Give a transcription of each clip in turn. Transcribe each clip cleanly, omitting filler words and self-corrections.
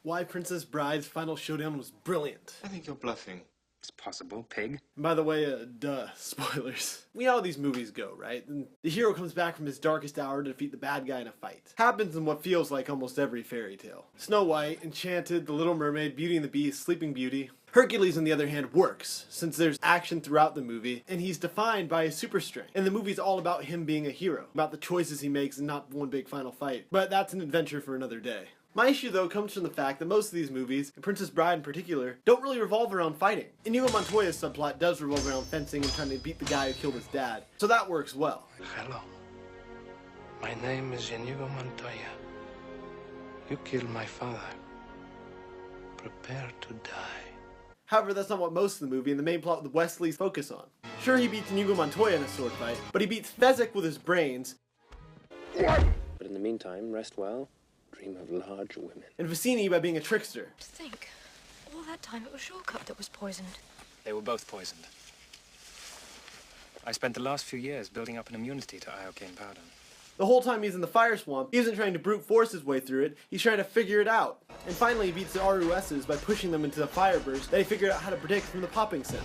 Why Princess Bride's final showdown was brilliant. I think you're bluffing. It's possible, pig. And by the way, spoilers. We know how these movies go, right? And the hero comes back from his darkest hour to defeat the bad guy in a fight. Happens in what feels like almost every fairy tale. Snow White, Enchanted, The Little Mermaid, Beauty and the Beast, Sleeping Beauty. Hercules, on the other hand, works, since there's action throughout the movie, and he's defined by his super strength. And the movie's all about him being a hero, about the choices he makes and not one big final fight. But that's an adventure for another day. My issue, though, comes from the fact that most of these movies, and Princess Bride in particular, don't really revolve around fighting. Inigo Montoya's subplot does revolve around fencing and trying to beat the guy who killed his dad, so that works well. Hello. My name is Inigo Montoya. You killed my father. Prepare to die. However, that's not what most of the movie and the main plot with Wesley's focus on. Sure, he beats Inigo Montoya in a sword fight, but he beats Fezzik with his brains. But in the meantime, rest well. Dream of large women. And Vicini by being a trickster. To think, all that time it was Shortcut that was poisoned. They were both poisoned. I spent the last few years building up an immunity to iocane powder. The whole time he's in the fire swamp, he isn't trying to brute force his way through it, he's trying to figure it out. And finally he beats the RUSs by pushing them into the fire burst that he figured out how to predict from the popping sounds.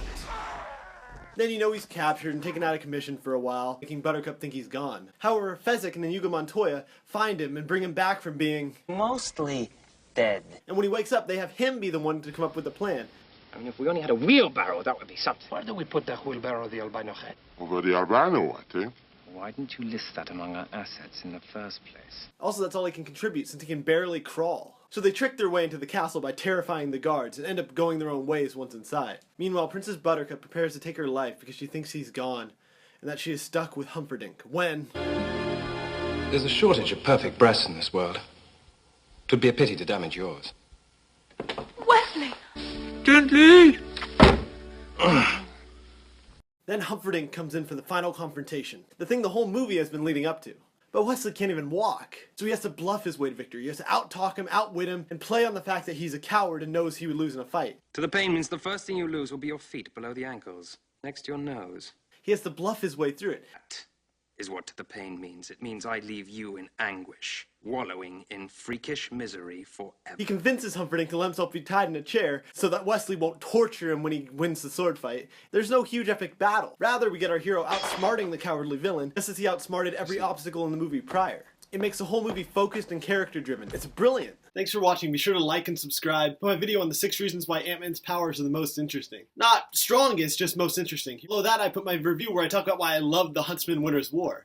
Then you know he's captured and taken out of commission for a while, making Buttercup think he's gone. However, Fezzik and Inigo Montoya find him and bring him back from being mostly dead. And when he wakes up, they have him be the one to come up with the plan. I mean, if we only had a wheelbarrow, that would be something. Where do we put that wheelbarrow of the albino head? Over the albino, I think. Why didn't you list that among our assets in the first place? Also, that's all he can contribute since he can barely crawl. So they trick their way into the castle by terrifying the guards and end up going their own ways once inside. Meanwhile, Princess Buttercup prepares to take her life because she thinks he's gone and that she is stuck with Humperdinck when... There's a shortage of perfect breasts in this world. It would be a pity to damage yours. Wesley! Gently! Then Humperdinck comes in for the final confrontation, the thing the whole movie has been leading up to. But Wesley can't even walk, so he has to bluff his way to victory. He has to out-talk him, outwit him, and play on the fact that he's a coward and knows he would lose in a fight. To the pain means the first thing you lose will be your feet below the ankles, next to your nose. He has to bluff his way through it. That is what to the pain means. It means I leave you in anguish, wallowing in freakish misery forever. He convinces Humperdinck to let himself be tied in a chair so that Wesley won't torture him when he wins the sword fight. There's no huge epic battle. Rather, we get our hero outsmarting the cowardly villain, just as he outsmarted every obstacle in the movie prior. It makes the whole movie focused and character-driven. It's brilliant. Thanks for watching. Be sure to like and subscribe. Put my video on the 6 reasons why Ant-Man's powers are the most interesting. Not strongest, just most interesting. Below that, I put my review where I talk about why I love the Huntsman Winter's War.